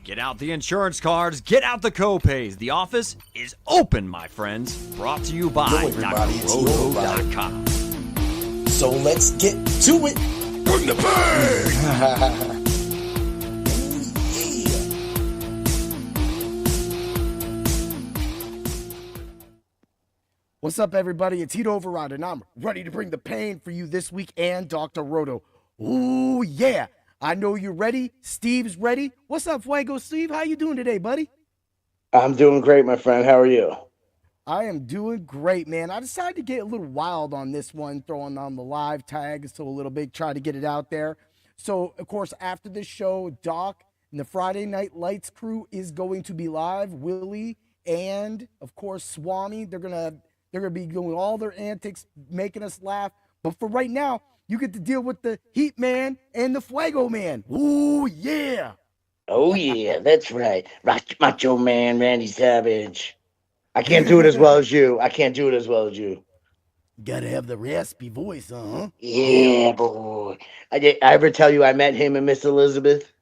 Get out the insurance cards, get out the co-pays. The office is open, my friends. Brought to you by drroto.com. So let's get to it. Bring the pain! What's up, everybody? It's Heat Override, and I'm ready to bring the pain for you this week and Dr. Roto. Ooh, yeah. I know you're ready. Steve's ready. What's up, Fuego Steve? How you doing today, buddy? I'm doing great, my friend. How are you? I am doing great, man. I decided to get a little wild on this one, throwing on the live tags to a little bit, try to get it out there. So, of course, after this show, Doc and the Friday Night Lights crew is going to be live. Willie and, of course, Swami. They're gonna be doing all their antics, making us laugh. But for right now, you get to deal with the Heat Man and the Fuego Man. Ooh, yeah. Oh, yeah, that's right. Macho Man, Randy Savage. I can't do it as well as you. Gotta have the raspy voice, huh? Yeah, boy. I ever tell you I met him and Miss Elizabeth?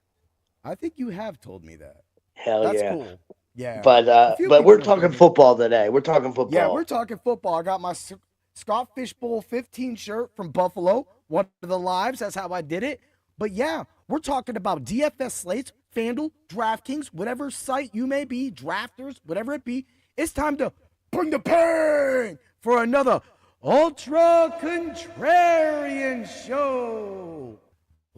I think you have told me that. Hell That's yeah. cool. Yeah. But we're talking football today. We're talking football. Yeah, we're talking football. I got my Scott Fishbowl 15 shirt from Buffalo, one of the lives. That's how I did it. But yeah, we're talking about DFS slates, FanDuel, DraftKings, whatever site you may be, drafters, whatever it be. It's time to bring the pain for another Ultra Contrarian show.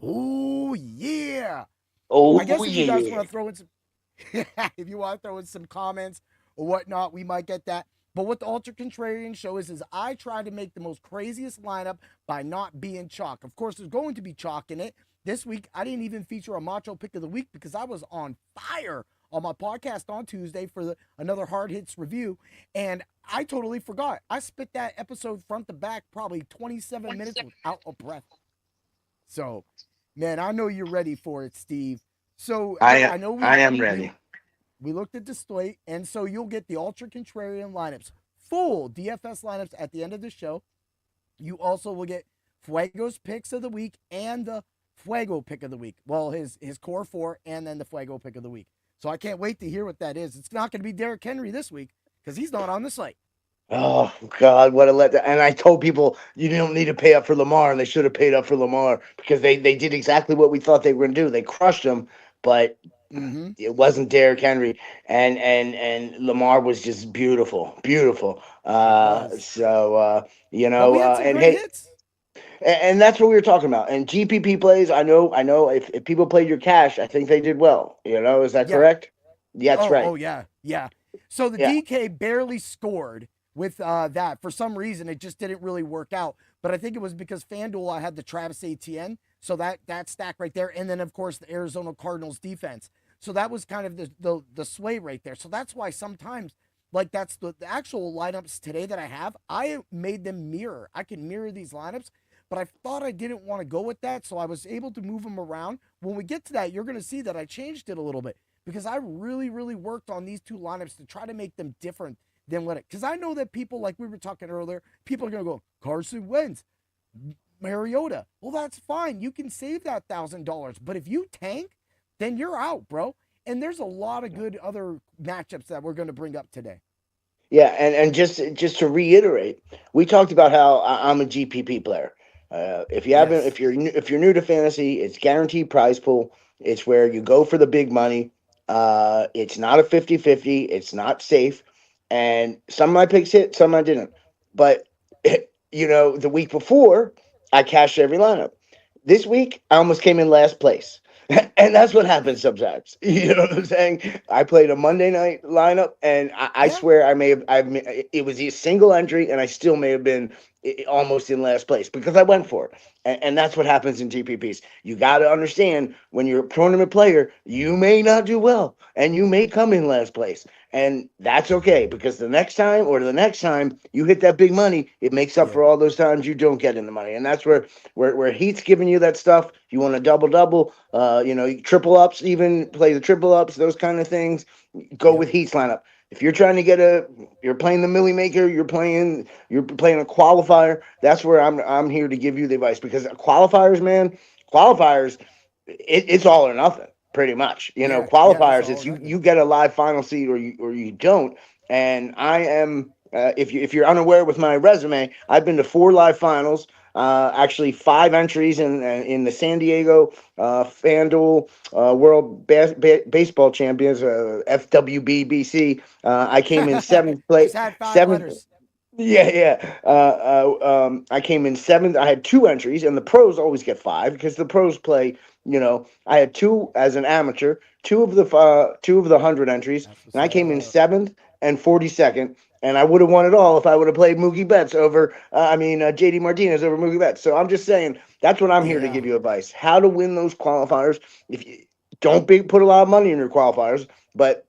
Oh, yeah. Oh, I guess if you yeah. guys want to throw in some if you want to throw in some comments or whatnot, we might get that. But what the Ultra Contrarian show is I try to make the most craziest lineup by not being chalk. Of course, there's going to be chalk in it. This week, I didn't even feature a macho pick of the week because I was on fire on my podcast on Tuesday for another Hard Hits review, and I totally forgot. I spit that episode front to back probably 27 minutes without a breath. So, man, I know you're ready for it, Steve. So I am ready. We looked at the slate, and so you'll get the Ultra Contrarian lineups, full DFS lineups at the end of the show. You also will get Fuego's picks of the week and the Fuego pick of the week. Well, his core four and then the Fuego pick of the week. So I can't wait to hear what that is. It's not going to be Derrick Henry this week because he's not on the slate. Oh, God, what a letdown. And I told people you don't need to pay up for Lamar, and they should have paid up for Lamar because they did exactly what we thought they were going to do. They crushed him, but it wasn't Derrick Henry. And Lamar was just beautiful. We had some great hits. And that's what we were talking about. And GPP plays, I know. If people played your cash, I think they did well. Is that correct? Yeah, that's right. Oh, yeah. So the DK barely scored with that. For some reason, it just didn't really work out. But I think it was because FanDuel, I had the Travis Etienne. So that stack right there. And then, of course, the Arizona Cardinals defense. So that was kind of the sway right there. So that's why sometimes, like that's the actual lineups today that I have, I made them mirror. I can mirror these lineups. But I thought I didn't want to go with that, so I was able to move them around. When we get to that, you're going to see that I changed it a little bit because I really, really worked on these two lineups to try to make them different than what it. Because I know that people, like we were talking earlier, people are going to go, Carson Wentz, Mariota. Well, that's fine. You can save that $1,000. But if you tank, then you're out, bro. And there's a lot of good other matchups that we're going to bring up today. Yeah, and just to reiterate, we talked about how I'm a GPP player. If you're new to fantasy, it's guaranteed prize pool. It's where you go for the big money. It's not a 50-50. It's not safe. And some of my picks hit, some I didn't. But the week before, I cashed every lineup. This week, I almost came in last place. And that's what happens sometimes. You know what I'm saying? I played a Monday night lineup, and I swear it was a single entry, and I still may have been almost in last place because I went for it. And that's what happens in GPPs. You got to understand when you're a tournament player, you may not do well, and you may come in last place. And that's okay because the next time you hit that big money, it makes up for all those times you don't get in the money. And that's where Heat's giving you that stuff. You want to double, triple ups, even play the triple ups, those kind of things. Go with Heat's lineup. If you're trying to you're playing the Millie Maker, you're playing a qualifier. That's where I'm here to give you the advice because qualifiers, it's all or nothing. pretty much. Yeah, yeah, that's Qualifiers all is it is. you get a live final seed or you don't. And I am if you're unaware with my resume, I've been to 4 live finals. Actually, 5 entries in the San Diego FanDuel World Baseball Champions FWBBC. I came in seventh Just place. had 5 Seventh. letters. Yeah, yeah. I came in 7th. I had 2 entries, and the pros always get 5 because the pros play. I had 2 as an amateur, 2 of the 100 entries, That's what's and I came in up. 7th and 42nd. And I would have won it all if I would have played Mookie Betts over. JD Martinez over Mookie Betts. So I'm just saying that's what I'm here to Yeah. give you advice: how to win those qualifiers. If you don't put a lot of money in your qualifiers, but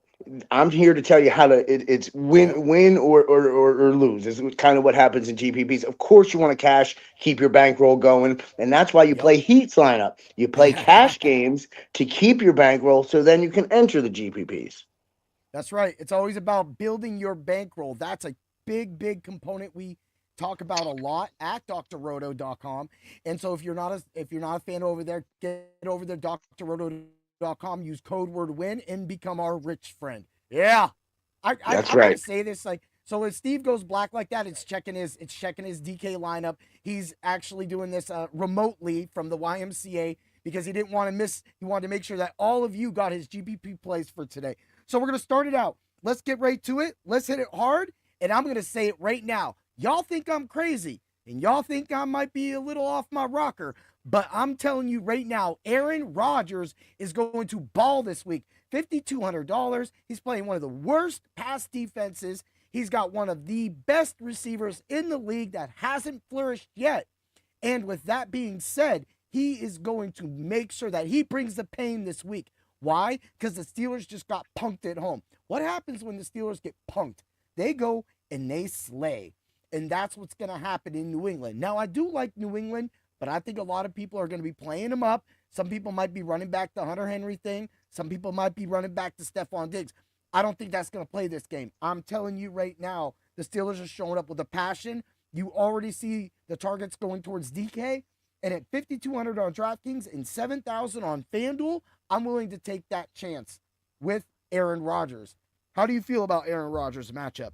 I'm here to tell you how to. It's Yep. win or lose. Is kind of what happens in GPPs. Of course, you want to cash, keep your bankroll going, and that's why you Yep. play heats lineup. You play cash games to keep your bankroll, so then you can enter the GPPs. That's right. It's always about building your bankroll. That's a big component we talk about a lot at drroto.com. And so if you're not a fan over there, get over there drroto.com, use code word win and become our rich friend. Yeah. That's I'm gonna right. say this like so when Steve goes black like that, it's checking his DK lineup. He's actually doing this remotely from the YMCA because he didn't want to miss. He wanted to make sure that all of you got his GPP plays for today. So we're gonna start it out. Let's get right to it. Let's hit it hard, and I'm gonna say it right now. Y'all think I'm crazy, and y'all think I might be a little off my rocker, but I'm telling you right now, Aaron Rodgers is going to ball this week. $5,200. He's playing one of the worst pass defenses. He's got one of the best receivers in the league that hasn't flourished yet. And with that being said, he is going to make sure that he brings the pain this week. Why? Because the Steelers just got punked at home. What happens when the Steelers get punked? They go and they slay. And that's what's going to happen in New England. Now, I do like New England, but I think a lot of people are going to be playing them up. Some people might be running back the Hunter Henry thing. Some people might be running back to Stephon Diggs. I don't think that's going to play this game. I'm telling you right now, the Steelers are showing up with a passion. You already see the targets going towards DK. And at $5,200 on DraftKings and $7,000 on FanDuel, I'm willing to take that chance with Aaron Rodgers. How do you feel about Aaron Rodgers' matchup?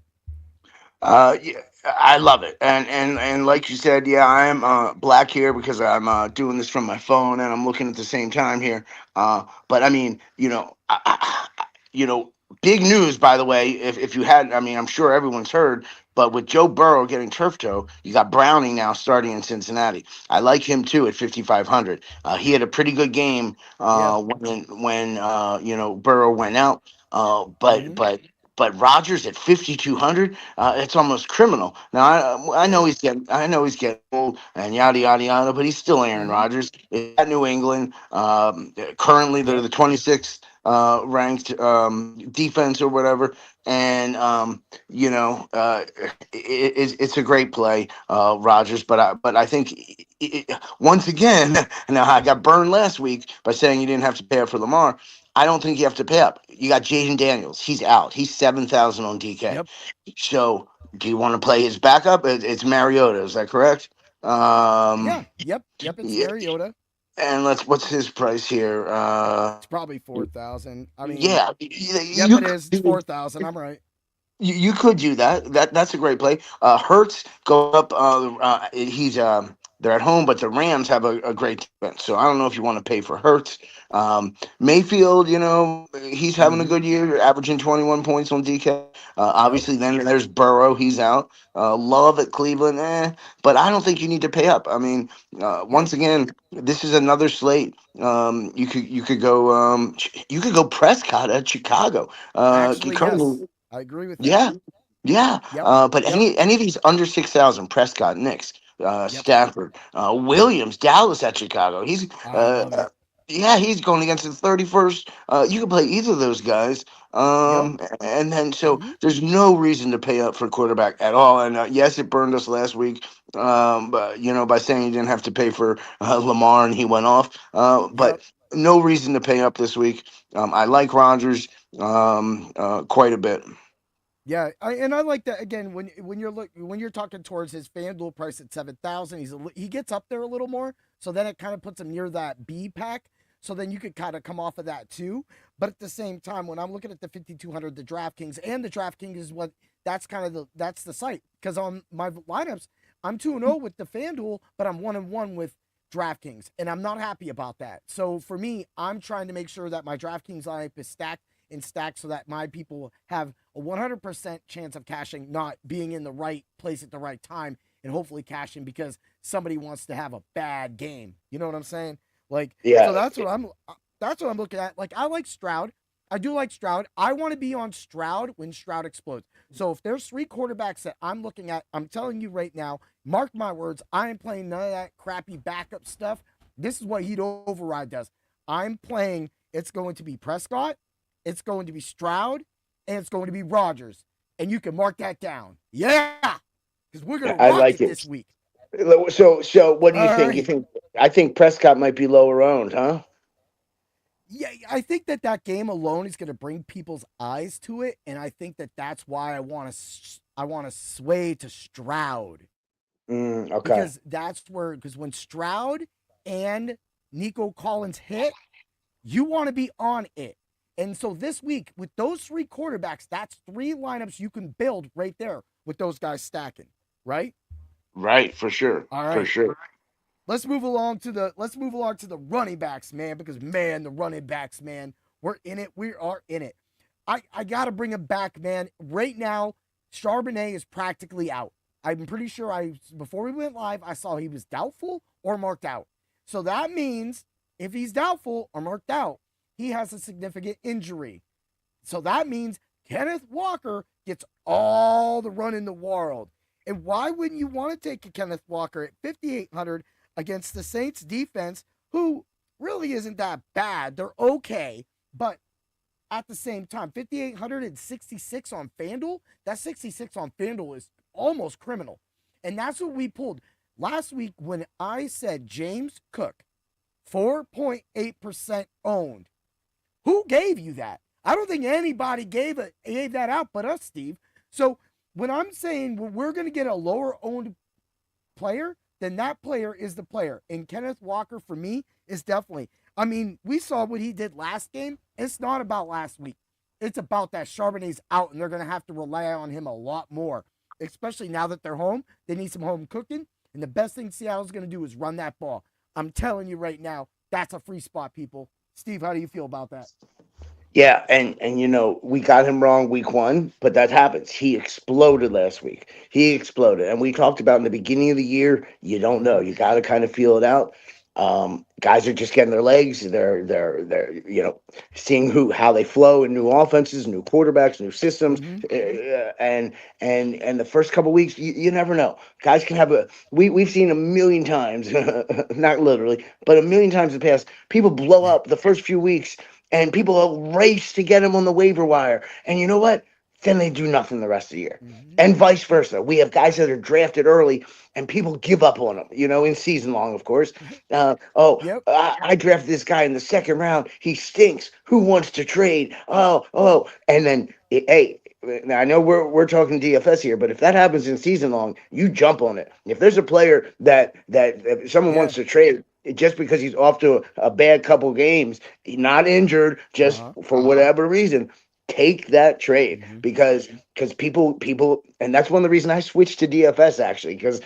Yeah, I love it, and like you said, yeah, I am black here because I'm doing this from my phone and I'm looking at the same time here. But I mean, big news, by the way. If you had, I mean, I'm sure everyone's heard, but with Joe Burrow getting turf toe, you got Browning now starting in Cincinnati. I like him too at 5,500. He had a pretty good game Yeah. when Burrow went out. But Mm-hmm. but Rodgers at 5,200, it's almost criminal. Now I know he's getting old and yada yada yada, but he's still Aaron Mm-hmm. Rodgers. It's at New England. Currently, they're Yep. the 26th ranked defense or whatever, and it's a great play, Rodgers. But I think once again, now I got burned last week by saying you didn't have to pay up for Lamar. I don't think you have to pay up. You got Jaden Daniels. He's out. He's 7,000 on DK. Yep. So do you want to play his backup? It's Mariota. Is that correct? Yeah. Yep. It's Yeah, Mariota. and what's his price here? It's probably 4,000. I mean, Yeah, yep, you it is. It's 4,000. I'm right. you could do that. That's a great play. Hertz go up. They're at home, but the Rams have a great defense. So I don't know if you want to pay for Hertz. Mayfield, he's having a Mm-hmm. good year, averaging 21 points on DK. Yep. Obviously, then there's Burrow. He's out. Love at Cleveland, but I don't think you need to pay up. I mean, Yeah. once again, this is another slate. You could go Prescott at Chicago. Actually, Currently, yes. I agree with that. yeah, yeah. Yep. But Yep. any of these under 6,000, Prescott, Knicks, Yep. Stafford, Williams, Dallas at Chicago. I love it. He's going against the 31st. You can play either of those guys. Yep. And then so Mm-hmm. there's no reason to pay up for quarterback at all. And yes, it burned us last week. But by saying you didn't have to pay for Lamar and he went off. But Yep. no reason to pay up this week. I like Rodgers quite a bit. Yeah, and I like that again when you're talking towards his FanDuel price at 7,000, he gets up there a little more, so then it kind of puts him near that B pack. So then you could kind of come off of that too. But at the same time, when I'm looking at the 5,200, the DraftKings, and the DraftKings is that's the site. Because on my lineups, I'm 2-0 with the FanDuel, but I'm 1-1 with DraftKings, and I'm not happy about that. So for me, I'm trying to make sure that my DraftKings lineup is stacked so that my people have a 100% chance of cashing, not being in the right place at the right time, and hopefully cashing because somebody wants to have a bad game. You know what I'm saying? Like, Yeah. So that's what I'm looking at. Like, I like Stroud. I do like Stroud. I want to be on Stroud when Stroud explodes. So if there's 3 quarterbacks that I'm looking at, I'm telling you right now, mark my words, I ain't playing none of that crappy backup stuff. This is what Heat Override does. I'm playing, it's going to be Prescott, it's going to be Stroud, and it's going to be Rodgers. And you can mark that down. Yeah! Because we're going to rock like it this week. So what do you think? Right. You think I think Prescott might be lower owned, huh? Yeah, I think that game alone is going to bring people's eyes to it, and I think that's why I want to sway to Stroud. Okay. Because when Stroud and Nico Collins hit, you want to be on it. And so this week, with those 3 quarterbacks, that's 3 lineups you can build right there with those guys stacking, right? Right, for sure. All right. For sure. Let's move along to the running backs, man, because man, the running backs, man, we're in it. We are in it. I gotta bring him back, man. Right now, Charbonnet is practically out. I'm pretty sure before we went live, I saw he was doubtful or marked out. So that means if he's doubtful or marked out, he has a significant injury. So that means Kenneth Walker gets all the run in the world. And why wouldn't you want to take a Kenneth Walker at 5,800 against the Saints defense, who really isn't that bad? They're okay, but at the same time, 5,866 on FanDuel, that 66 on FanDuel is almost criminal. And that's what we pulled last week when I said James Cook, 4.8% owned. Who gave you that? I don't think anybody gave that out but us, Steve. So when I'm saying we're going to get a lower owned player, then that player is the player. And Kenneth Walker, for me, is definitely. I mean, we saw what he did last game. It's not about last week. It's about that Charbonnet's out, and they're going to have to rely on him a lot more, especially now that they're home. They need some home cooking, and the best thing Seattle's going to do is run that ball. I'm telling you right now, that's a free spot, people. Steve, how do you feel about that? Yeah, and we got him wrong week 1, but that happens. He exploded last week. He exploded, and we talked about in the beginning of the year. You don't know. You got to kind of feel it out. Guys are just getting their legs. They're seeing how they flow in new offenses, new quarterbacks, new systems, and the first couple weeks, you never know. Guys can have we've seen a million times, not literally, but a million times in the past. People blow up the first few weeks. And people will race to get him on the waiver wire. And you know what? Then they do nothing the rest of the year. And vice versa. We have guys that are drafted early and people give up on them, in season long, of course. I drafted this guy in the 2nd round. He stinks. Who wants to trade? Oh. And then, hey, now I know we're talking DFS here, but if that happens in season long, you jump on it. If there's a player that if someone wants to trade, just because he's off to a bad couple games, not injured, just for whatever reason, take that trade because people, and that's one of the reasons I switched to DFS actually, because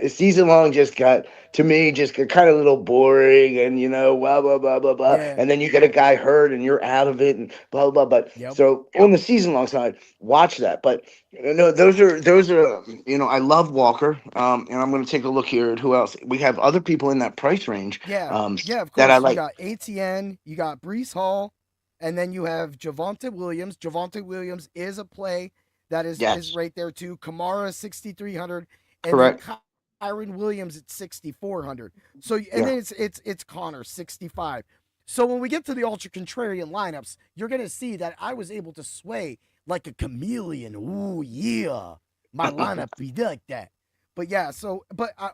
season long just got kind of a little boring and blah blah blah blah blah, and then you get a guy hurt and you're out of it and blah blah blah. But so on the season long side, watch that. But those are I love Walker, and I'm going to take a look here at who else we have. Other people in that price range, of course. That I like. You got ATN, you got Breece Hall. And then you have Javonte Williams. Javonte Williams is a play that is right there too. Kamara 6,300, and correct. Then Kyron Williams at 6,400. So then it's Connor 65. So when we get to the Ultra Contrarian lineups, you're gonna see that I was able to sway like a chameleon. Ooh yeah, my lineup be like that. But yeah,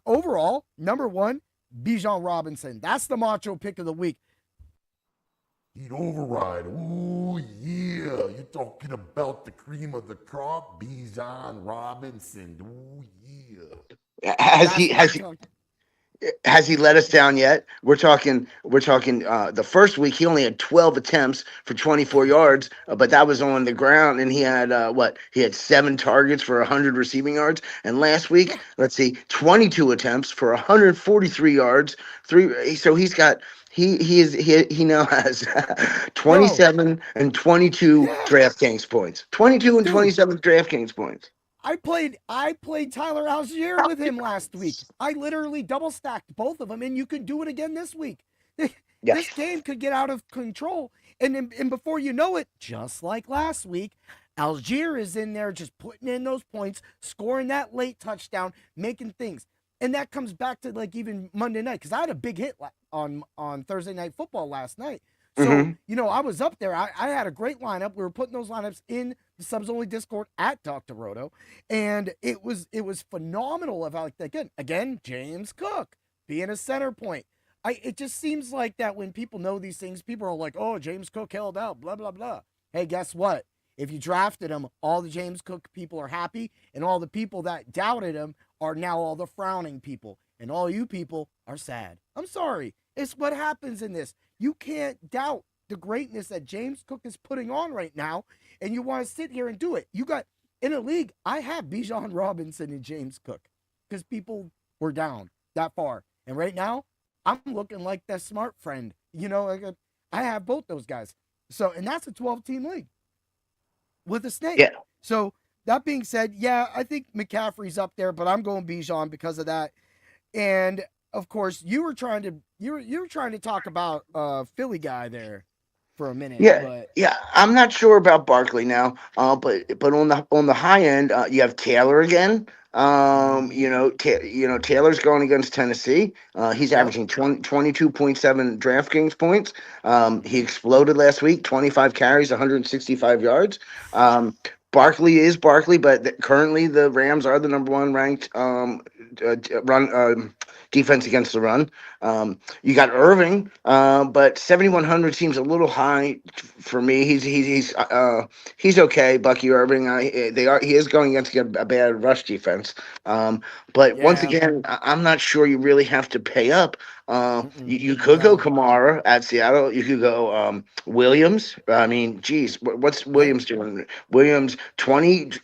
overall, number 1, Bijan Robinson. That's the macho pick of the week. Heat Override. Ooh, yeah. You're talking about the cream of the crop, Bijan Robinson. Ooh, yeah. Has he let us down yet? We're talking the first week he only had 12 attempts for 24 yards, but that was on the ground, and he had he had 7 targets for 100 receiving yards. And last week, Yeah. let's see, 22 attempts for 143 yards. So he now has Bro, 27 and 22 yeah, DraftKings points. 22 and dude. 27 DraftKings points. I played Tyler Algier with him last week. I literally double stacked both of them, and you can do it again this week. This Yes. game could get out of control, and before you know it, just like last week, Algier is in there just putting in those points, scoring that late touchdown, making things. And that comes back to like even Monday night because I had a big hit on Thursday Night Football last night. So, Hmm. I was up there. I had a great lineup. We were putting those lineups in the subs only Discord at Dr. Roto. And it was phenomenal of how like again, James Cook being a center point. It just seems like that when people know these things, people are like, oh, James Cook held out, blah, blah, blah. Hey, guess what? If you drafted him, all the James Cook people are happy, and all the people that doubted him are now all the frowning people, and all you people are sad. I'm sorry. It's what happens in this. You can't doubt the greatness that James Cook is putting on right now, and you want to sit here and do it. You got in a league, I have Bijan Robinson and James Cook because people were down that far. And right now, I'm looking like that smart friend. I have both those guys. So, and that's a 12-team league with a snake. Yeah. So that being said, yeah, I think McCaffrey's up there, but I'm going Bijan because of that. And of course, you were trying to talk about Philly guy there for a minute, Yeah, but yeah. I'm not sure about Barkley now, but on the high end, you have Taylor again. Taylor's going against Tennessee. He's yep, averaging 22.7 DraftKings points. He exploded last week, 25 carries, 165 yards. Barkley is Barkley, but currently the Rams are the number one ranked run defense against the run. You got Irving, but 7,100 seems a little high for me. He's okay. Bucky Irving. He is going against a bad rush defense. But once yeah, again, I'm not sure you really have to pay up. You could go no, Kamara at Seattle. You could go Williams. I mean, geez, what's yep, Williams doing? Williams 20.4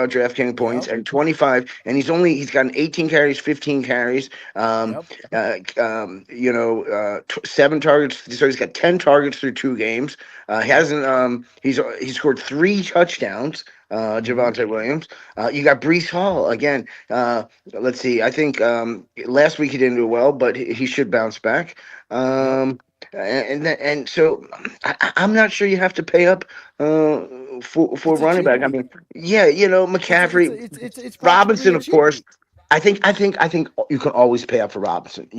DraftKings points yep, and 25, and he's gotten 18 carries, 15 carries. Um, yep, 7 targets. So he's got 10 targets through 2 games. He yep, hasn't. He's scored 3 touchdowns. mm-hmm, Javonte Williams. You got Brees Hall again. Let's see. I think last week he didn't do well, but he should bounce back. yep. And so I'm not sure you have to pay up for It's a running cheap back. I league. mean, yeah, McCaffrey, It's practically Robinson, a of cheap course. league. I think you can always pay up for Robinson. I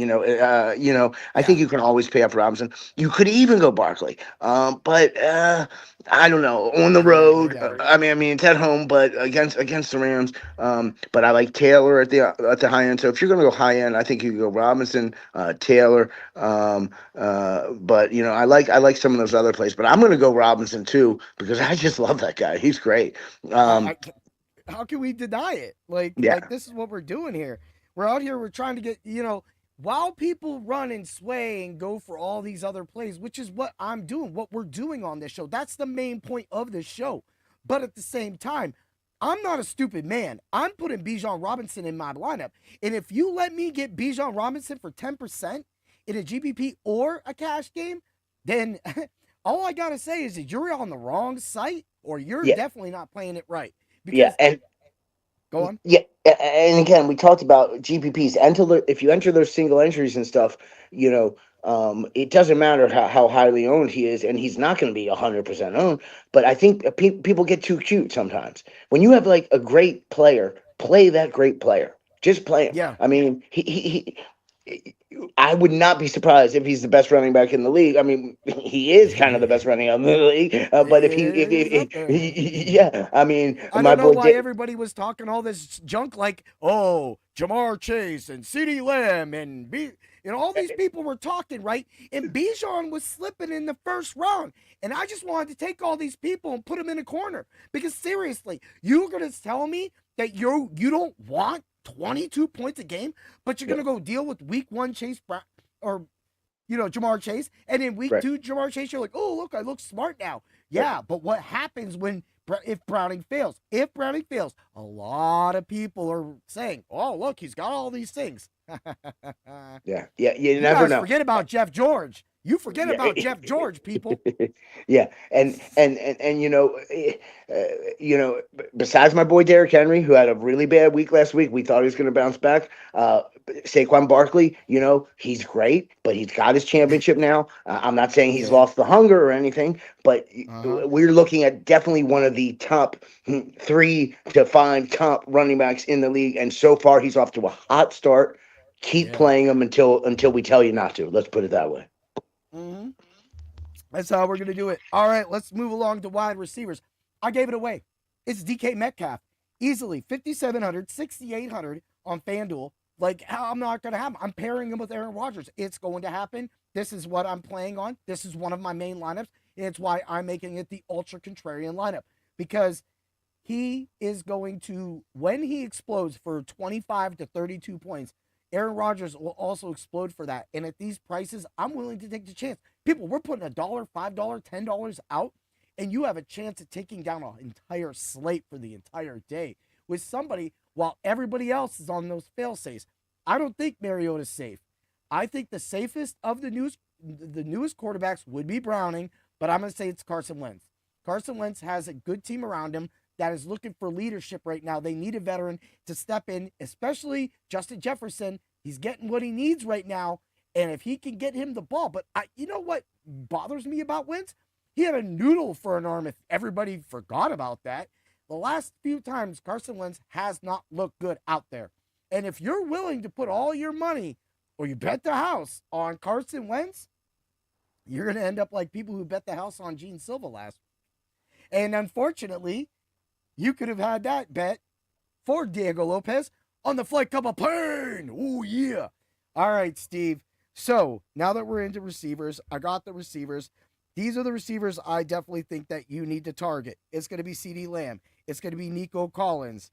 Yeah, think you can always pay up for Robinson. You could even go Barkley. But I don't know. On the I road, doubt it. I mean, it's at home, but against the Rams. But I like Taylor at the high end. So if you're gonna go high end, I think you can go Robinson, Taylor. But I like some of those other plays. But I'm gonna go Robinson too because I just love that guy. He's great. I, Um, I how can we deny it? Like yeah. this is what we're doing here. We're out here. We're trying to get while people run and sway and go for all these other plays, which is what I'm doing. What we're doing on this show. That's the main point of this show. But at the same time, I'm not a stupid man. I'm putting Bijan Robinson in my lineup, and if you let me get Bijan Robinson for 10% in a GPP or a cash game, then all I gotta say is that you're on the wrong site, or you're Yeah. definitely not playing it right. Yeah. Because go on. Yeah, and again, we talked about GPPs. If you enter those single entries and stuff, it doesn't matter how highly owned he is, and he's not going to be 100% owned. But I think people get too cute sometimes. When you have like a great player, play that great player. Just play him. Yeah. I mean, I would not be surprised if he's the best running back in the league. I mean, he is kind of the best running back in the league. But Is up there. yeah, I mean, I my don't know boy. why everybody was talking all this junk like, oh, Jamar Chase and CeeDee Lamb and all these people were talking, right? And Bijan was slipping in the first round. And I just wanted to take all these people and put them in a corner. Because seriously, you're going to tell me that you don't want 22 points a game, but you're going to go deal with week 1 Chase Brown or, Jamar Chase. And in week 2, Jamar Chase, you're like, oh, look, I look smart now. Yeah, but what happens if Browning fails? If Browning fails, a lot of people are saying, oh, look, he's got all these things. You you never guys know. Forget about Jeff George. You forget about Jeff George, people. Yeah, and besides my boy Derrick Henry, who had a really bad week last week, we thought he was going to bounce back. Saquon Barkley, he's great, but he's got his championship now. I'm not saying he's lost the hunger or anything, but we're looking at definitely one of the top 3 to 5 top running backs in the league, and so far he's off to a hot start. Keep playing him until we tell you not to. Let's put it that way. Mm-hmm. That's how we're going to do it. All right, let's move along to wide receivers. I gave it away. It's DK Metcalf. Easily 5,700, 6,800 on FanDuel. Like, I'm not going to have him. I'm pairing him with Aaron Rodgers. It's going to happen. This is what I'm playing on. This is one of my main lineups. And it's why I'm making it the Ultra Contrarian lineup. Because he is going to, when he explodes for 25 to 32 points, Aaron Rodgers will also explode for that. And at these prices, I'm willing to take the chance. People, we're putting $1, $5, $10 out, and you have a chance of taking down an entire slate for the entire day with somebody while everybody else is on those fail-safes. I don't think Mariota's safe. I think the safest of the newest quarterbacks would be Browning, but I'm going to say it's Carson Wentz. Carson Wentz has a good team around him that is looking for leadership right now. They need a veteran to step in, especially Justin Jefferson. He's getting what he needs right now, and if he can get him the ball. But you know what bothers me about Wentz? He had a noodle for an arm if everybody forgot about that. The last few times, Carson Wentz has not looked good out there. And if you're willing to put all your money, or you bet the house on Carson Wentz, you're going to end up like people who bet the house on Gene Silva last week. And unfortunately, you could have had that bet for Diego Lopez on the Flight Cup of Pain. Oh, yeah. All right, Steve. So now that we're into receivers, I got the receivers. These are the receivers I definitely think that you need to target. It's going to be CeeDee Lamb. It's going to be Nico Collins.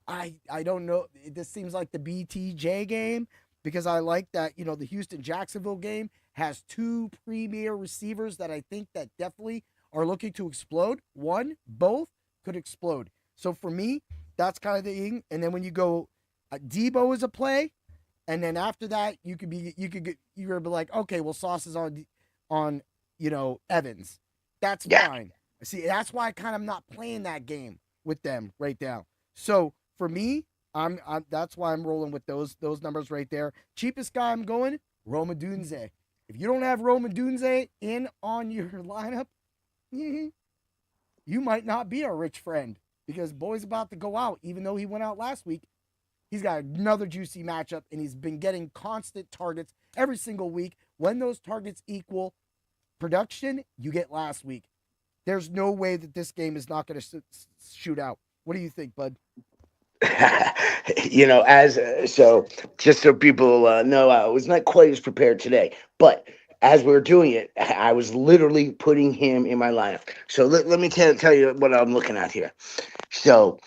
I don't know. This seems like the BTJ game because I like that, the Houston-Jacksonville game has 2 premier receivers that I think that definitely are looking to explode. One, both could explode. So for me, that's kind of the thing. And then when you go, Debo is a play, and then after that, you're gonna be like, okay, well, Sauce is on Evans. That's fine. See, that's why I kind of not playing that game with them right now. So for me, I'm that's why I'm rolling with those numbers right there. Cheapest guy I'm going, Rome Odunze. If you don't have Rome Odunze in on your lineup, you might not be a rich friend because boy's about to go out. Even though he went out last week, he's got another juicy matchup, and he's been getting constant targets every single week. When those targets equal production you get last week, there's no way that this game is not going to shoot out. What do you think, bud? So just so people know, I was not quite as prepared today, but as we were doing it, I was literally putting him in my lineup. So let me tell you what I'm looking at here. So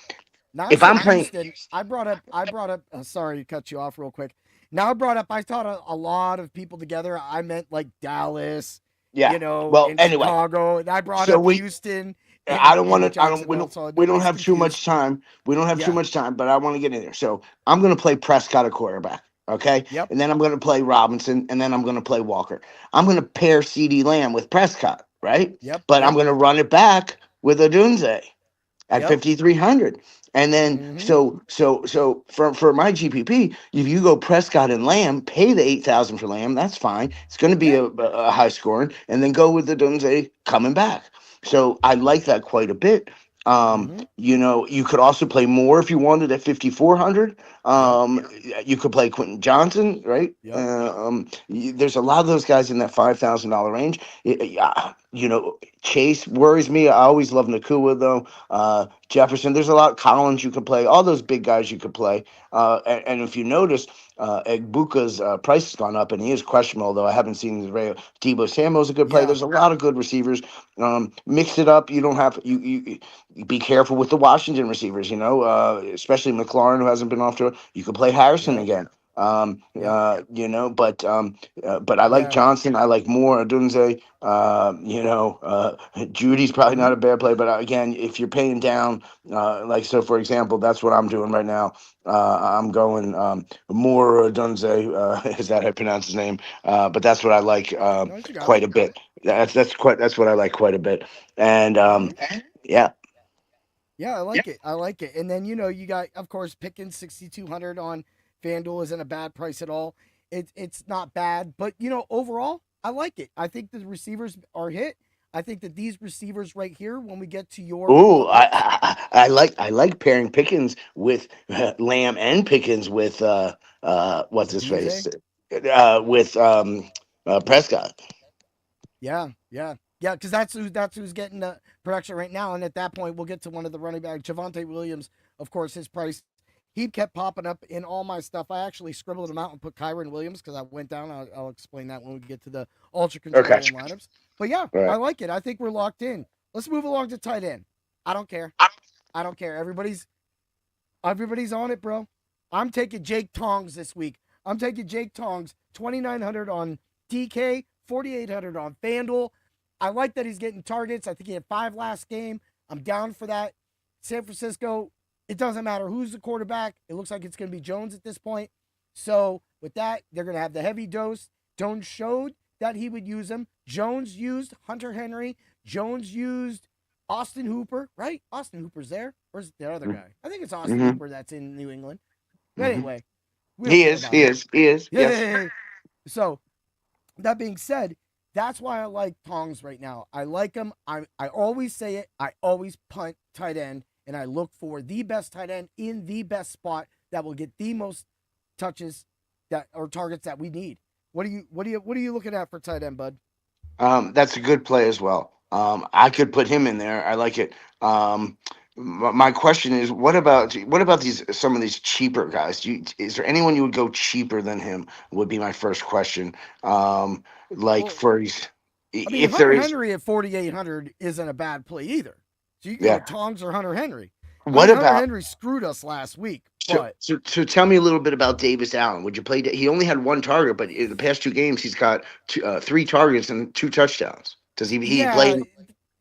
now if I'm playing, Houston, I brought up. Sorry to cut you off real quick. Now I thought a lot of people together. I meant like Dallas, Well, anyway, Chicago, and I brought up Houston. I don't want to. We don't have too much time. We don't have too much time, but I want to get in there. So I'm going to play Prescott at quarterback. Okay. Yep. And then I'm going to play Robinson, and then I'm going to play Walker. I'm going to pair CeeDee Lamb with Prescott, right? Yep. But I'm going to run it back with Odunze at 5,300. And then so for my GPP, if you go Prescott and Lamb, pay the 8,000 for Lamb. That's fine. It's going to be a high scoring, and then go with Odunze coming back. So I like that quite a bit. You could also play more if you wanted at 5,400. You could play Quentin Johnson, right? There's a lot of those guys in that $5,000 range. Chase worries me. I always love Nakua though. Jefferson, there's a lot of Collins you could play. All those big guys you could play. And if you notice, Egbuka's price has gone up, and he is questionable. Although I haven't seen the Ray. Debo Samuel's a good play. Yeah. There's a lot of good receivers. Mix it up. You don't have you be careful with the Washington receivers. Especially McLaurin, who hasn't been off to. You could play Harrison Yep. again. Yep. But I like Yeah. Johnson. I like Moore, Adunze. Judy's probably Mm-hmm. not a bad play, but again, if you're paying down, for example, that's what I'm doing right now. I'm going Moore Adunze, is that how I pronounce his name? But that's what I like No, you got it. quite a bit. That's what I like quite a bit. And Mm-hmm. yeah. Yeah, I like it. I like it. And then you got, of course, Pickens 6,200 on FanDuel isn't a bad price at all. It's not bad, but overall, I like it. I think the receivers are hit. I think that these receivers right here, when we get to your Ooh, four picks, I like pairing Pickens with Lamb and Pickens with what's his DJ. face with Prescott. Yeah, yeah, yeah. Because that's who's getting the production right now. And at that point, we'll get to one of the running backs, Javonte Williams. Of course, his price. He kept popping up in all my stuff. I actually scribbled him out and put Kyron Williams because I went down. I'll explain that when we get to the Ultra Okay. Contrarian Lineups. But yeah, All I right. like it. I think we're locked in. Let's move along to tight end. I don't care. I don't care. Everybody's on it, bro. I'm taking Jake Tongs this week. I'm taking Jake Tongs 2,900 on DK, 4,800 on FanDuel. I like that he's getting targets. I think he had 5 last game. I'm down for that. San Francisco, it doesn't matter who's the quarterback. It looks like it's going to be Jones at this point. So with that, they're going to have the heavy dose. Jones showed that he would use him. Jones used Hunter Henry. Jones used Austin Hooper, right? Austin Hooper's there. Where's the other guy? I think it's Austin Mm-hmm. Hooper that's in New England. But Mm-hmm. anyway, we don't He care is. about He him. is. He is. Yeah. Yes. So that being said, that's why I like Tongs right now. I like him. I always say it. I always punt tight end, and I look for the best tight end in the best spot that will get the most touches that or targets that we need. What are you looking at for tight end, bud? That's a good play as well. I could put him in there. I like it. My question is, what about these some of these cheaper guys? Is there anyone you would go cheaper than him? Would be my first question. Like Well, for I mean, if there Hunter is, Henry at 4,800 isn't a bad play either. So you can go yeah. Tongs or Hunter Henry. I What mean, Hunter about Henry screwed us last week, so, but so so tell me a little bit about Davis Allen. Would you play? He only had one target, but in the past 2 games, he's got 3 targets and 2 touchdowns. Does he yeah, play?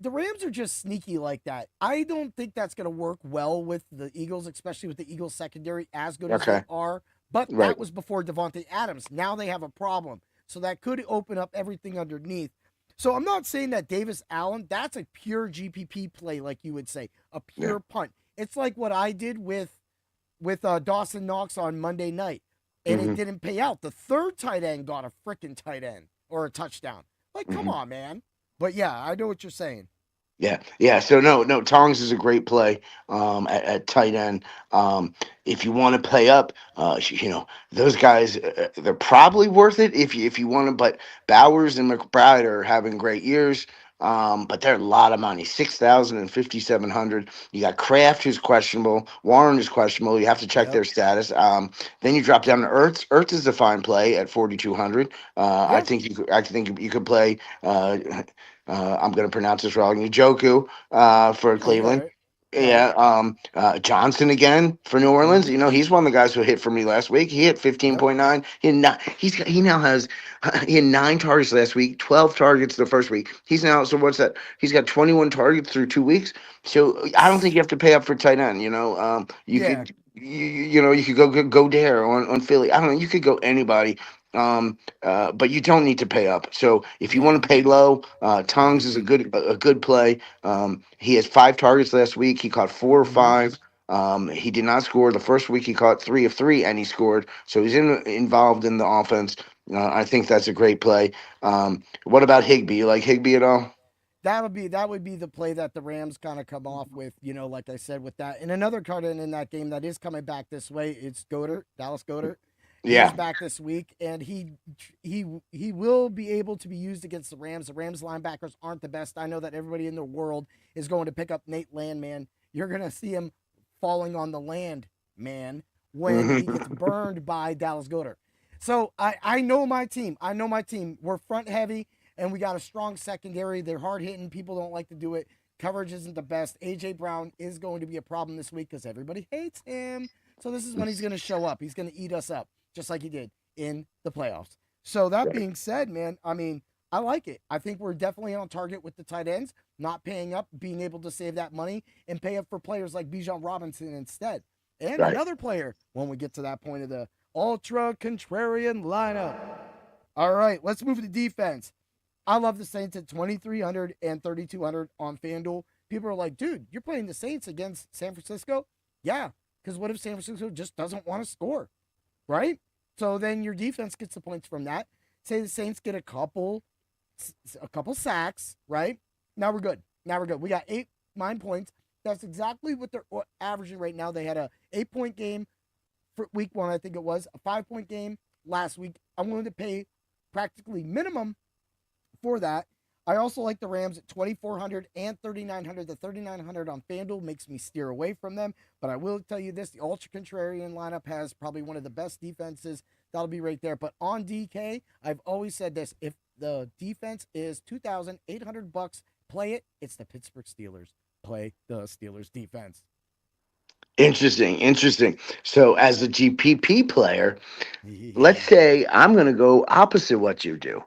the Rams are just sneaky like that. I don't think that's going to work well with the Eagles, especially with the Eagles secondary as good as Okay, they are. But right. that was before Devontae Adams. Now they have a problem. So that could open up everything underneath. So I'm not saying that Davis Allen, that's a pure GPP play, like you would say, a Yeah. pure punt. It's like what I did with Dawson Knox on Monday night, and it Hmm. didn't pay out. The third tight end got a freaking tight end or a touchdown. Like, come Hmm. on, man. But yeah, I know what you're saying. Yeah, yeah. So no, Tongs is a great play at tight end. If you want to play up, those guys, they're probably worth it if you want to. But Bowers and McBride are having great years. But they're a lot of money, 6,000 and 5,700. You got Kraft, who's questionable. Warren is questionable. You have to check Yep. their status. Then you drop down to Ertz. Ertz is the fine play at 4,200. I Yeah. think you could play. I'm going to pronounce this wrong. Njoku for Yeah, you got Cleveland. it. Got it. Yeah. Johnson again for New Orleans. Mm-hmm. He's one of the guys who hit for me last week. He hit Yep. 15.9. He now has he had 9 targets last week, 12 targets the first week. He's now so what's that? He's got 21 targets through 2 weeks. So I don't think you have to pay up for tight end. You Yeah. could you could go there on Philly. I don't know. You could go anybody. But you don't need to pay up. So if you Yeah. want to pay low, I Tongs is a agree. good play. He has 5 targets last week. He caught 4 or Mm-hmm. 5. He did not score the first week. He caught 3 of 3, and he scored. So he's involved in the offense. I think that's a great play. What about Higby? You like Higby at all? That would be the play that the Rams kind of come off with, like I said, with that. And another card in that game that is coming back this way, it's Goddard, Dallas Goddard. He is back this week, and he will be able to be used against the Rams. The Rams linebackers aren't the best. I know that everybody in the world is going to pick up Nate Landman. You're going to see him falling on the land, man, when he gets burned by Dallas Goedert. So I know my team. I know my team. We're front heavy, and we got a strong secondary. They're hard hitting. People don't like to do it. Coverage isn't the best. A.J. Brown is going to be a problem this week because everybody hates him. So this is when he's going to show up. He's going to eat us up, just like he did in the playoffs. So that being said, man, I mean, I like it. I think we're definitely on target with the tight ends, not paying up, being able to save that money and pay up for players like Bijan Robinson instead. And another player when we get to that point of the Ultra Contrarian Lineup. All right, let's move to defense. I love the Saints at 2,300 and 3,200 on FanDuel. People are like, dude, you're playing the Saints against San Francisco? Yeah, because what if San Francisco just doesn't want to score, right? So then your defense gets the points from that. Say the Saints get a couple sacks, right? Now we're good. We got 9 points. That's exactly what they're averaging right now. They had a 8-point game for week 1, I think it was, a 5-point game last week. I'm willing to pay practically minimum for that. I also like the Rams at 2,400 and 3,900. The 3,900 on FanDuel makes me steer away from them. But I will tell you this, the Ultra Contrarian lineup has probably one of the best defenses. That'll be right there. But on DK, I've always said this. If the defense is $2,800, play it. It's the Pittsburgh Steelers. Play the Steelers defense. Interesting. So as a GPP player, let's say I'm going to go opposite what you do.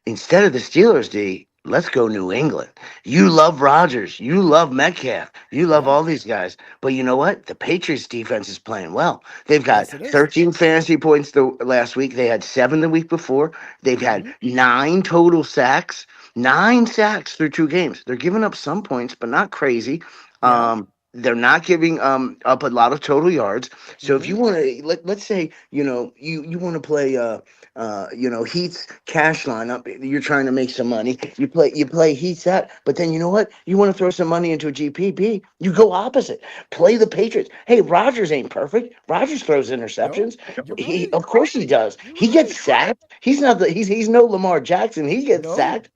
Instead of the Steelers D, let's go New England. You love Rodgers. You love Metcalf. You love all these guys. But you know what? The Patriots defense is playing well. They've got 13 fantasy points last week. They had 7 the week before. They've had 9 total sacks. 9 sacks through 2 games. They're giving up some points, but not crazy. They're not giving up a lot of total yards. So if you want to, let's say, you want to play, Heat's cash lineup. You're trying to make some money. You play Heat's that. But then you know what? You want to throw some money into a GPP. You go opposite. Play the Patriots. Hey, Rodgers ain't perfect. Rodgers throws interceptions. Of course he does. He gets sacked. He's no Lamar Jackson. He gets sacked.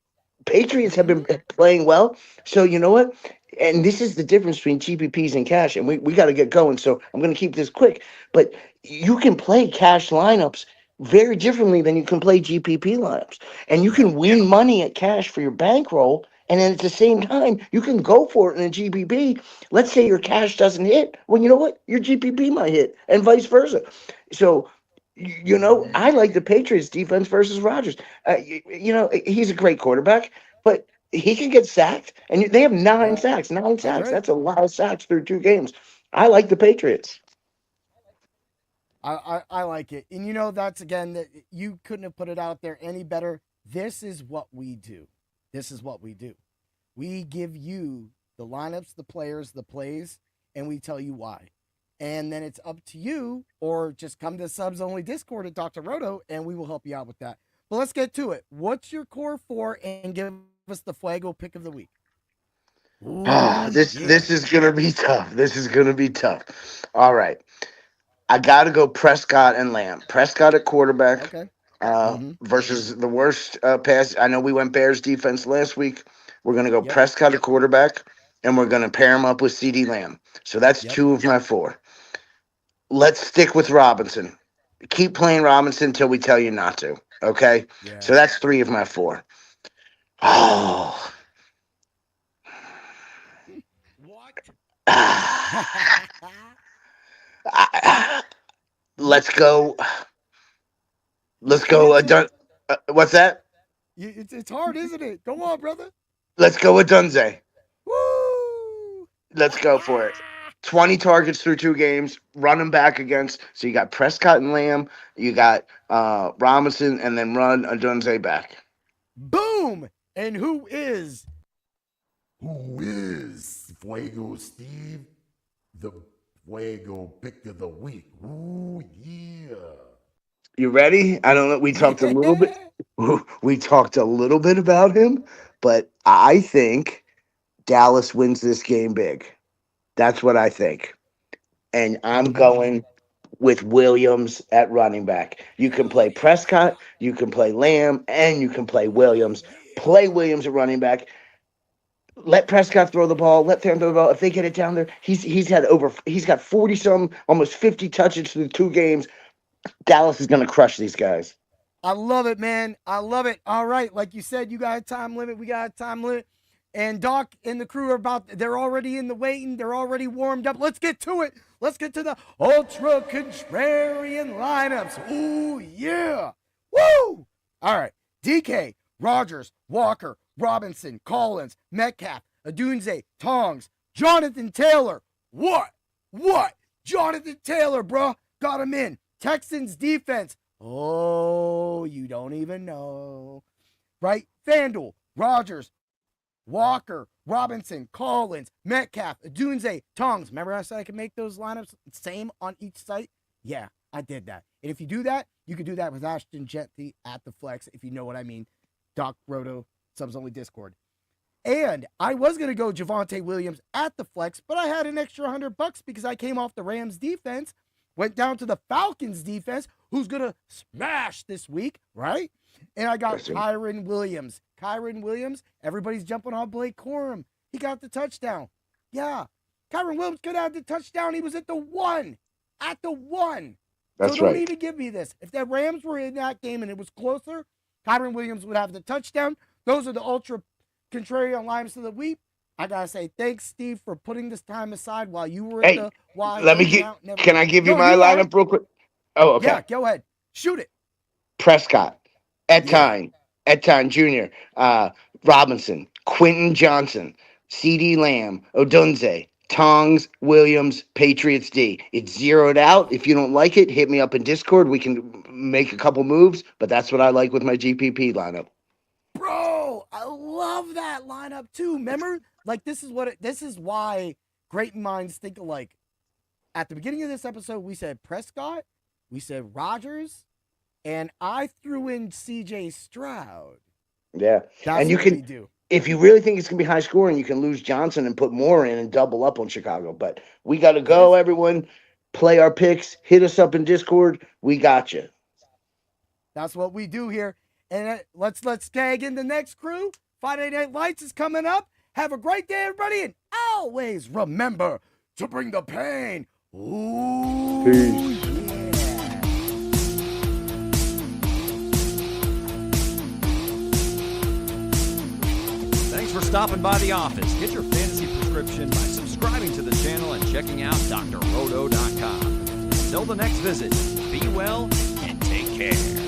Patriots have been playing well. So you know what? And this is the difference between GPPs and cash. And we got to get going. So I'm going to keep this quick. But you can play cash lineups very differently than you can play GPP lineups. And you can win money at cash for your bankroll. And then at the same time, you can go for it in a GPP. Let's say your cash doesn't hit. Well, you know what? Your GPP might hit and vice versa. So, I like the Patriots defense versus Rodgers. He's a great quarterback, but he can get sacked. And they have 9 sacks. 9 sacks. That's a lot of sacks through 2 games. I like the Patriots. I like it. And that's, again, that you couldn't have put it out there any better. This is what we do. We give you the lineups, the players, the plays, and we tell you why. And then it's up to you, or just come to Subs Only Discord at Dr. Roto, and we will help you out with that. But let's get to it. What's your core 4, and give us the Fuego pick of the week? This is gonna be tough. All right. I got to go Prescott and Lamb. Prescott at quarterback versus the worst pass. I know we went Bears defense last week. We're going to go Prescott at quarterback, and we're going to pair him up with CeeDee Lamb. So that's 2 of my 4. Let's stick with Robinson. Keep playing Robinson until we tell you not to, okay? Yeah. So that's 3 of my 4. Oh. Let's go. What's that? It's hard, isn't it? Go on, brother. Let's go with Dunze. Woo! Let's go for it. 20 targets through 2 games, running back against. So you got Prescott and Lamb, you got Robinson, and then run a Dunze back. Boom! And who is Fuego Steve, the Fuego Pick of the Week? Ooh, yeah. You ready? I don't know. We talked a little bit. We talked a little bit about him, but I think Dallas wins this game big. That's what I think. And I'm going with Williams at running back. You can play Prescott, you can play Lamb, and you can play Williams. Play Williams at running back. Let Prescott throw the ball. Let them throw the ball. If they get it down there, he's got 40 some, almost 50 touches through 2 games. Dallas is going to crush these guys. I love it, man. I love it. All right, like you said, you got a time limit. We got a time limit. And Doc and the crew they're already in the waiting. They're already warmed up. Let's get to it. Let's get to the Ultra Contrarian Lineups. Ooh, yeah. Woo! All right. DK, Rogers, Walker, Robinson, Collins, Metcalf, Adunze, Tongs, Jonathan Taylor. What? Jonathan Taylor, bro. Got him in. Texans defense. Oh, you don't even know. Right? FanDuel, Rogers, Walker, Robinson, Collins, Metcalf, Adunze, Tongs. Remember I said I could make those lineups same on each site? Yeah, I did that. And if you do that, you can do that with Ashton Gentry at the flex, if you know what I mean. Doc Roto, Subs Only Discord. And I was going to go Javonte Williams at the flex, but I had an extra $100 because I came off the Rams defense, went down to the Falcons defense, who's going to smash this week, right? And I got Kyren Williams. Everybody's jumping on Blake Corum. He got the touchdown. Yeah. Kyren Williams could have the touchdown. He was at the 1. That's so don't even give me this. If the Rams were in that game and it was closer, Kyren Williams would have the touchdown. Those are the Ultra Contrarian Lineups of the week. I got to say thanks, Steve, for putting this time aside while you were at the Can I give you my lineup real quick? Oh, okay. Yeah, go ahed. Shoot it. Prescott, Etienne Jr., Robinson, Quentin Johnson, CD Lamb, Odunze, Tongs, Williams, Patriots D. It's zeroed out. If you don't like it, hit me up in Discord. We can make a couple moves, but that's what I like with my GPP lineup. Bro, I love that lineup too. Remember, like this is why great minds think alike. At the beginning of this episode, we said Prescott, we said Rodgers, and I threw in CJ Stroud. Yeah. That's and you what can we do. If you really think it's going to be high scoring, you can lose Johnson and put more in and double up on Chicago. But we got to go, everyone. Play our picks. Hit us up in Discord. We got you. That's what we do here. And let's tag in the next crew. Friday Night Lights is coming up. Have a great day, everybody. And always remember to bring the pain. Ooh, peace. Yeah. Thanks for stopping by the office. Get your fantasy prescription by subscribing to the channel and checking out drroto.com. Until the next visit, be well and take care.